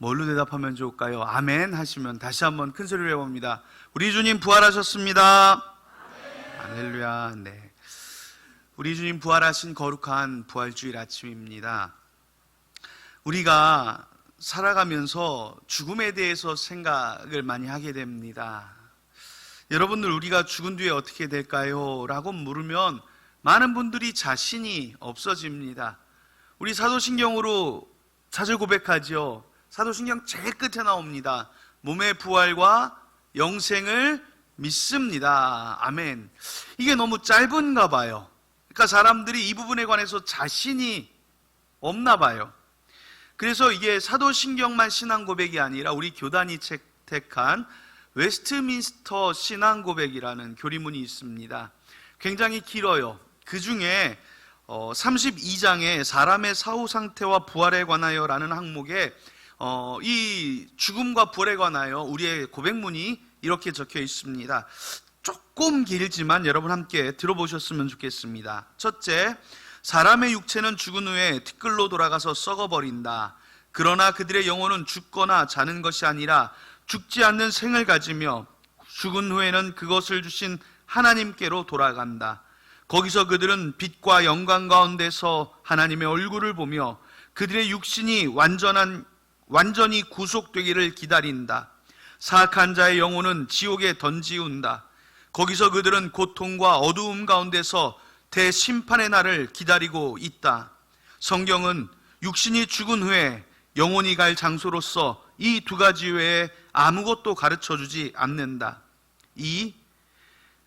뭘로 대답하면 좋을까요? 아멘 하시면 다시 한번 큰 소리로 해봅니다. 우리 주님 부활하셨습니다. 할렐루야. 네. 우리 주님 부활하신 거룩한 부활주일 아침입니다. 우리가 살아가면서 죽음에 대해서 생각을 많이 하게 됩니다. 여러분들, 우리가 죽은 뒤에 어떻게 될까요? 라고 물으면 많은 분들이 자신이 없어집니다. 우리 사도신경으로 자주 고백하죠. 사도신경 제일 끝에 나옵니다. 몸의 부활과 영생을 믿습니다. 아멘. 이게 너무 짧은가 봐요. 그러니까 사람들이 이 부분에 관해서 자신이 없나 봐요. 그래서 이게 사도신경만 신앙 고백이 아니라 우리 교단이 채택한 웨스트민스터 신앙 고백이라는 교리문이 있습니다. 굉장히 길어요. 그 중에 32장에 사람의 사후 상태와 부활에 관하여라는 항목에 이 죽음과 부활에 관하여 우리의 고백문이 이렇게 적혀 있습니다. 조금 길지만 여러분 함께 들어보셨으면 좋겠습니다. 첫째, 사람의 육체는 죽은 후에 티끌로 돌아가서 썩어버린다. 그러나 그들의 영혼은 죽거나 자는 것이 아니라 죽지 않는 생을 가지며 죽은 후에는 그것을 주신 하나님께로 돌아간다. 거기서 그들은 빛과 영광 가운데서 하나님의 얼굴을 보며 그들의 육신이 완전히 구속되기를 기다린다. 사악한 자의 영혼은 지옥에 던지운다. 거기서 그들은 고통과 어두움 가운데서 대심판의 날을 기다리고 있다. 성경은 육신이 죽은 후에 영혼이 갈 장소로서 이 두 가지 외에 아무것도 가르쳐주지 않는다. 2.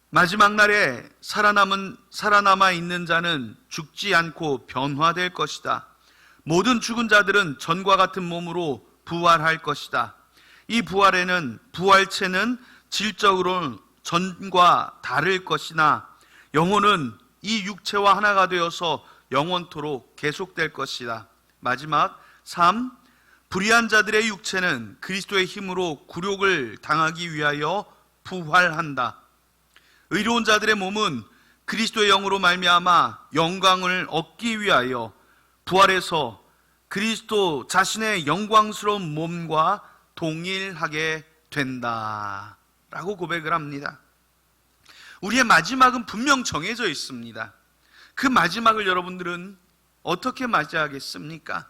마지막 날에 살아남아 있는 자는 죽지 않고 변화될 것이다. 모든 죽은 자들은 전과 같은 몸으로 부활할 것이다. 이 부활체는 질적으로 전과 다를 것이나 영혼은 이 육체와 하나가 되어서 영원토록 계속될 것이다. 마지막 3. 불의한 자들의 육체는 그리스도의 힘으로 굴욕을 당하기 위하여 부활한다. 의로운 자들의 몸은 그리스도의 영으로 말미암아 영광을 얻기 위하여 부활해서 그리스도 자신의 영광스러운 몸과 동일하게 된다 라고 고백을 합니다. 우리의 마지막은 분명 정해져 있습니다. 그 마지막을 여러분들은 어떻게 맞이하겠습니까?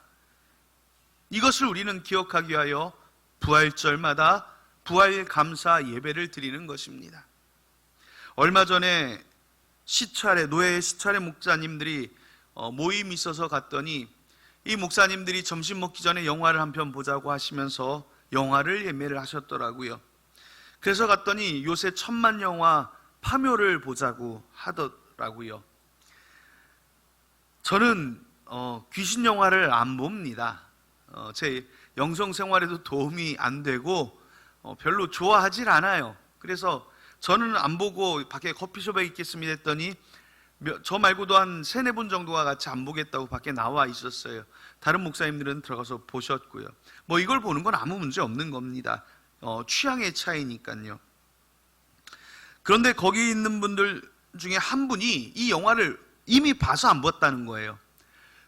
이것을 우리는 기억하기 위하여 부활절마다 부활 감사 예배를 드리는 것입니다. 얼마 전에 노예 시찰의 목사님들이 모임이 있어서 갔더니 이 목사님들이 점심 먹기 전에 영화를 한 편 보자고 하시면서 영화를 예매를 하셨더라고요. 그래서 갔더니 요새 천만 영화 파묘를 보자고 하더라고요. 저는 귀신 영화를 안 봅니다. 제 영성 생활에도 도움이 안 되고 별로 좋아하질 않아요. 그래서 저는 안 보고 밖에 커피숍에 있겠습니다 했더니 저 말고도 한 3-4분 정도가 같이 안 보겠다고 밖에 나와 있었어요. 다른 목사님들은 들어가서 보셨고요. 뭐 이걸 보는 건 아무 문제 없는 겁니다. 취향의 차이니까요. 그런데 거기 있는 분들 중에 한 분이 이 영화를 이미 봐서 안 봤다는 거예요.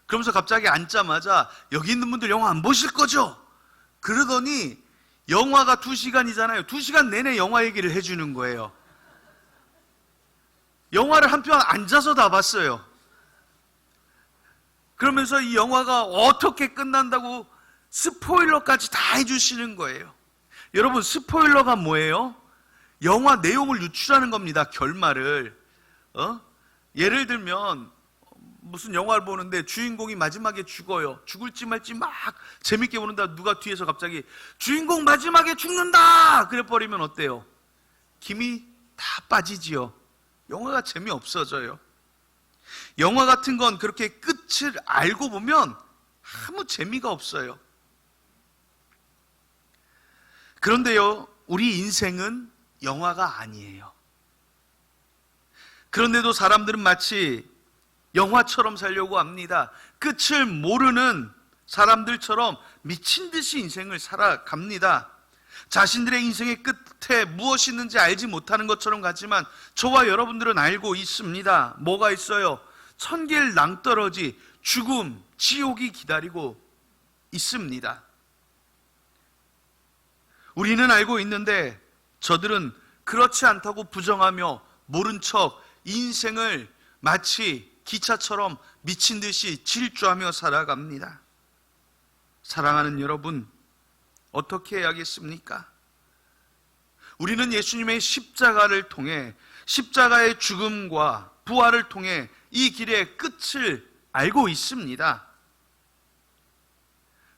그러면서 갑자기 앉자마자 여기 있는 분들 영화 안 보실 거죠? 그러더니 영화가 2시간이잖아요. 2시간 내내 영화 얘기를 해주는 거예요. 영화를 한 편 앉아서 다 봤어요. 그러면서 이 영화가 어떻게 끝난다고 스포일러까지 다 해주시는 거예요. 여러분, 스포일러가 뭐예요? 영화 내용을 유출하는 겁니다. 결말을. 예를 들면 무슨 영화를 보는데 주인공이 마지막에 죽어요. 죽을지 말지 막 재밌게 보는다. 누가 뒤에서 갑자기 주인공 마지막에 죽는다! 그래 버리면 어때요? 김이 다 빠지지요. 영화가 재미없어져요. 영화 같은 건 그렇게 끝을 알고 보면 아무 재미가 없어요. 그런데요, 우리 인생은 영화가 아니에요. 그런데도 사람들은 마치 영화처럼 살려고 합니다. 끝을 모르는 사람들처럼 미친 듯이 인생을 살아갑니다. 자신들의 인생의 끝에 무엇이 있는지 알지 못하는 것처럼 같지만 저와 여러분들은 알고 있습니다. 뭐가 있어요? 천길 낭떠러지, 죽음, 지옥이 기다리고 있습니다. 우리는 알고 있는데 저들은 그렇지 않다고 부정하며 모른 척 인생을 마치 기차처럼 미친 듯이 질주하며 살아갑니다. 사랑하는 여러분, 어떻게 해야겠습니까? 우리는 예수님의 십자가를 통해, 십자가의 죽음과 부활을 통해 이 길의 끝을 알고 있습니다.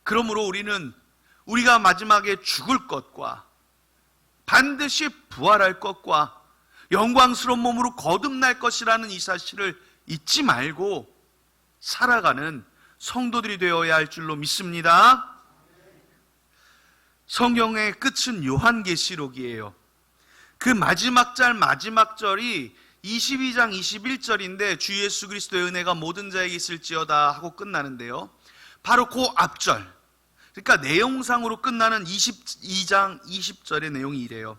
그러므로 우리는 우리가 마지막에 죽을 것과 반드시 부활할 것과 영광스러운 몸으로 거듭날 것이라는 이 사실을 잊지 말고 살아가는 성도들이 되어야 할 줄로 믿습니다. 성경의 끝은 요한계시록이에요. 그 마지막 절이 22장 21절인데 주 예수 그리스도의 은혜가 모든 자에게 있을지어다 하고 끝나는데요. 바로 그 앞절, 그러니까 내용상으로 끝나는 22장 20절의 내용이 이래요.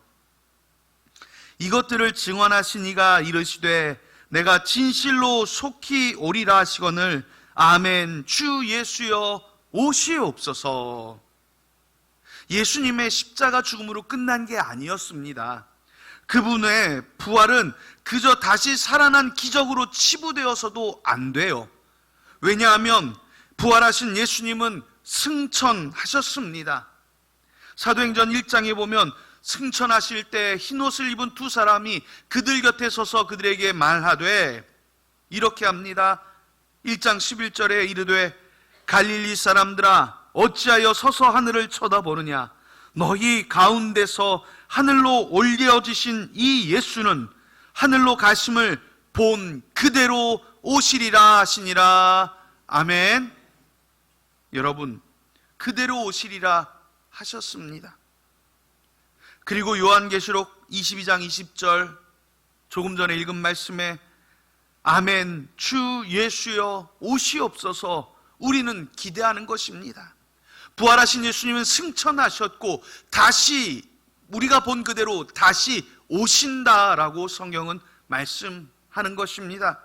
이것들을 증언하신 이가 이르시되 내가 진실로 속히 오리라 하시거늘 아멘. 주 예수여 오시옵소서. 예수님의 십자가 죽음으로 끝난 게 아니었습니다. 그분의 부활은 그저 다시 살아난 기적으로 치부되어서도 안 돼요. 왜냐하면 부활하신 예수님은 승천하셨습니다. 사도행전 1장에 보면 승천하실 때 흰옷을 입은 두 사람이 그들 곁에 서서 그들에게 말하되 이렇게 합니다. 1장 11절에 이르되 갈릴리 사람들아 어찌하여 서서 하늘을 쳐다보느냐. 너희 가운데서 하늘로 올려지신 이 예수는 하늘로 가심을 본 그대로 오시리라 하시니라. 아멘. 여러분, 그대로 오시리라 하셨습니다. 그리고 요한계시록 22장 20절 조금 전에 읽은 말씀에 아멘 주 예수여 오시옵소서 우리는 기대하는 것입니다. 부활하신 예수님은 승천하셨고 다시 우리가 본 그대로 다시 오신다라고 성경은 말씀하는 것입니다.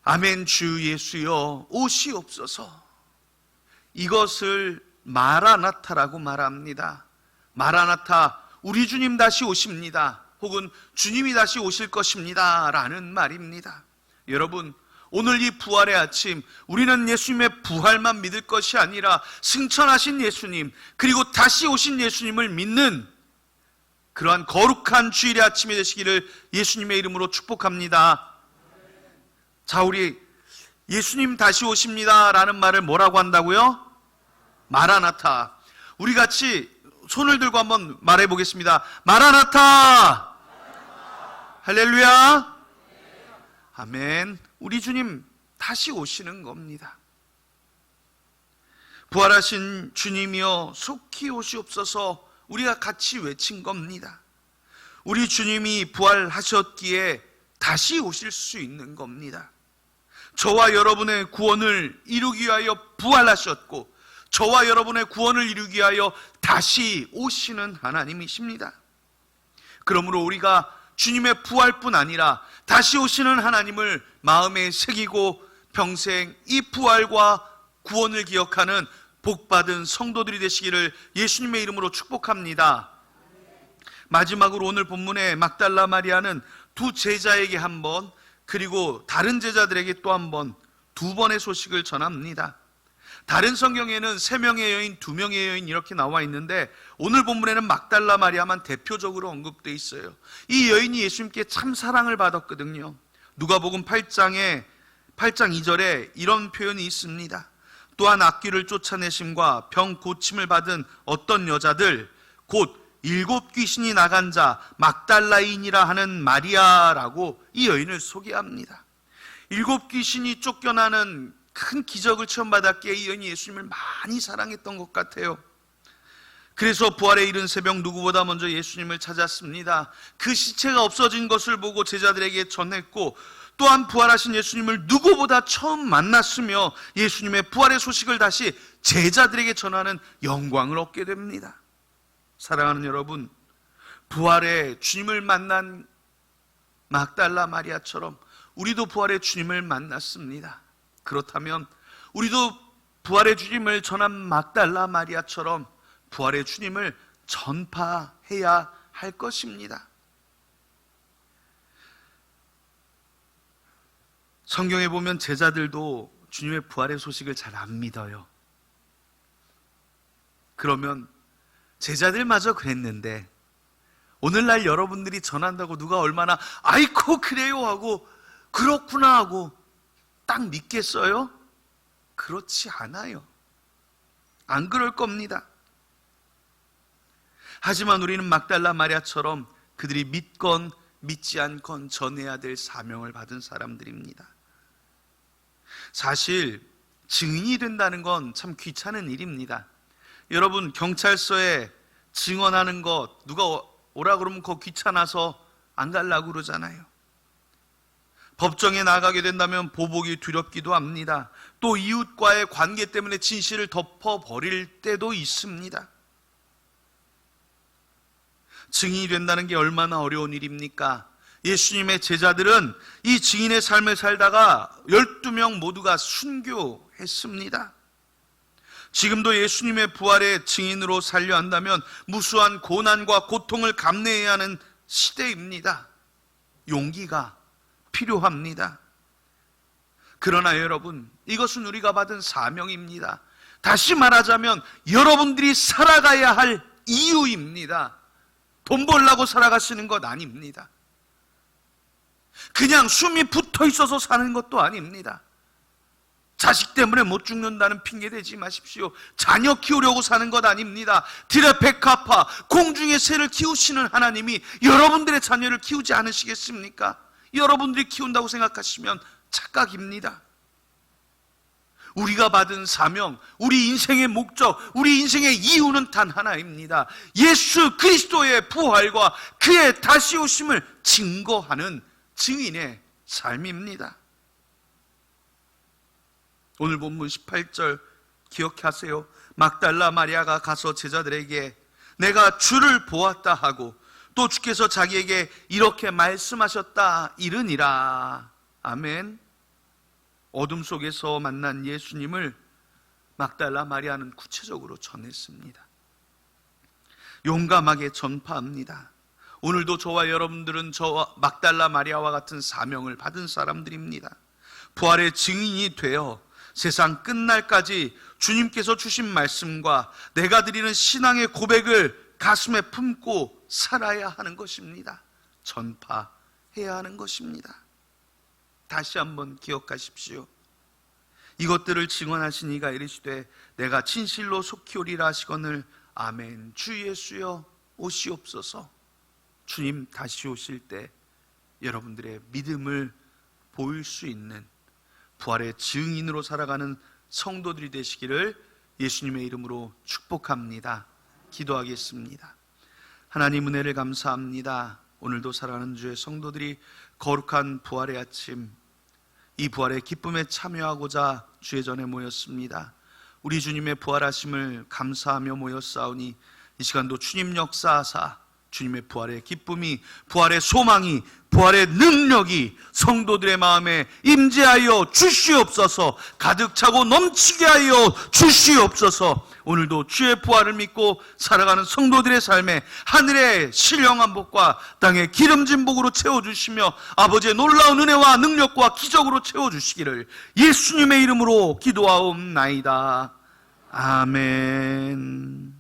아멘 주 예수여 오시옵소서. 이것을 마라나타라고 말합니다. 마라나타, 우리 주님 다시 오십니다. 혹은 주님이 다시 오실 것입니다 라는 말입니다. 여러분, 오늘 이 부활의 아침, 우리는 예수님의 부활만 믿을 것이 아니라 승천하신 예수님, 그리고 다시 오신 예수님을 믿는 그러한 거룩한 주일의 아침이 되시기를 예수님의 이름으로 축복합니다. 자, 우리 예수님 다시 오십니다 라는 말을 뭐라고 한다고요? 마라나타. 우리 같이 손을 들고 한번 말해 보겠습니다. 마라나타! 할렐루야! 아멘. 우리 주님 다시 오시는 겁니다. 부활하신 주님이여 속히 오시옵소서 우리가 같이 외친 겁니다. 우리 주님이 부활하셨기에 다시 오실 수 있는 겁니다. 저와 여러분의 구원을 이루기 위하여 부활하셨고 저와 여러분의 구원을 이루기 위하여 다시 오시는 하나님이십니다. 그러므로 우리가 주님의 부활뿐 아니라 다시 오시는 하나님을 마음에 새기고 평생 이 부활과 구원을 기억하는 복받은 성도들이 되시기를 예수님의 이름으로 축복합니다. 마지막으로 오늘 본문의 막달라 마리아는 두 제자에게 한 번, 그리고 다른 제자들에게 또 한 번, 두 번의 소식을 전합니다. 다른 성경에는 3명의 여인, 2명의 여인 이렇게 나와 있는데 오늘 본문에는 막달라 마리아만 대표적으로 언급되어 있어요. 이 여인이 예수님께 참 사랑을 받았거든요. 누가복음 8장 2절에 이런 표현이 있습니다. 또한 악귀를 쫓아내심과 병 고침을 받은 어떤 여자들 곧 7 귀신이 나간 자 막달라인이라 하는 마리아라고 이 여인을 소개합니다. 7 귀신이 쫓겨나는 큰 기적을 체험받았기에 이 여인이 예수님을 많이 사랑했던 것 같아요. 그래서 부활에 이른 새벽 누구보다 먼저 예수님을 찾았습니다. 그 시체가 없어진 것을 보고 제자들에게 전했고 또한 부활하신 예수님을 누구보다 처음 만났으며 예수님의 부활의 소식을 다시 제자들에게 전하는 영광을 얻게 됩니다. 사랑하는 여러분, 부활의 주님을 만난 막달라 마리아처럼 우리도 부활의 주님을 만났습니다. 그렇다면 우리도 부활의 주님을 전한 막달라 마리아처럼 부활의 주님을 전파해야 할 것입니다. 성경에 보면 제자들도 주님의 부활의 소식을 잘 안 믿어요. 그러면 제자들마저 그랬는데 오늘날 여러분들이 전한다고 누가 얼마나 아이고 그래요 하고 그렇구나 하고 딱 믿겠어요? 그렇지 않아요. 안 그럴 겁니다. 하지만 우리는 막달라 마리아처럼 그들이 믿건 믿지 않건 전해야 될 사명을 받은 사람들입니다. 사실 증인이 된다는 건 참 귀찮은 일입니다. 여러분, 경찰서에 증언하는 것 누가 오라 그러면 그거 귀찮아서 안 가려고 그러잖아요. 법정에 나가게 된다면 보복이 두렵기도 합니다. 또 이웃과의 관계 때문에 진실을 덮어버릴 때도 있습니다. 증인이 된다는 게 얼마나 어려운 일입니까? 예수님의 제자들은 이 증인의 삶을 살다가 12명 모두가 순교했습니다. 지금도 예수님의 부활의 증인으로 살려 한다면 무수한 고난과 고통을 감내해야 하는 시대입니다. 용기가 필요합니다. 그러나 여러분, 이것은 우리가 받은 사명입니다. 다시 말하자면 여러분들이 살아가야 할 이유입니다. 돈 벌려고 살아가시는 것 아닙니다. 그냥 숨이 붙어 있어서 사는 것도 아닙니다. 자식 때문에 못 죽는다는 핑계 대지 마십시오. 자녀 키우려고 사는 것 아닙니다. 디레페카파, 공중의 새를 키우시는 하나님이 여러분들의 자녀를 키우지 않으시겠습니까? 여러분들이 키운다고 생각하시면 착각입니다. 우리가 받은 사명, 우리 인생의 목적, 우리 인생의 이유는 단 하나입니다. 예수 그리스도의 부활과 그의 다시 오심을 증거하는 증인의 삶입니다. 오늘 본문 18절 기억하세요. 막달라 마리아가 가서 제자들에게 내가 주를 보았다 하고 또 주께서 자기에게 이렇게 말씀하셨다 이르니라. 아멘. 어둠 속에서 만난 예수님을 막달라 마리아는 구체적으로 전했습니다. 용감하게 전파합니다. 오늘도 저와 여러분들은 저와 막달라 마리아와 같은 사명을 받은 사람들입니다. 부활의 증인이 되어 세상 끝날까지 주님께서 주신 말씀과 내가 드리는 신앙의 고백을 가슴에 품고 살아야 하는 것입니다. 전파해야 하는 것입니다. 다시 한번 기억하십시오. 이것들을 증언하신 이가 이르시되 내가 진실로 속히 오리라 하시거늘 아멘. 주 예수여 오시옵소서. 주님 다시 오실 때 여러분들의 믿음을 보일 수 있는 부활의 증인으로 살아가는 성도들이 되시기를 예수님의 이름으로 축복합니다. 기도하겠습니다. 하나님 은혜를 감사합니다. 오늘도 사랑하는 주의 성도들이 거룩한 부활의 아침, 이 부활의 기쁨에 참여하고자 주의 전에 모였습니다. 우리 주님의 부활하심을 감사하며 모였사오니 이 시간도 주님 역사하사 주님의 부활의 기쁨이, 부활의 소망이, 부활의 능력이 성도들의 마음에 임재하여 주시옵소서. 가득 차고 넘치게 하여 주시옵소서. 오늘도 주의 부활을 믿고 살아가는 성도들의 삶에 하늘의 신령한 복과 땅의 기름진 복으로 채워주시며 아버지의 놀라운 은혜와 능력과 기적으로 채워주시기를 예수님의 이름으로 기도하옵나이다. 아멘.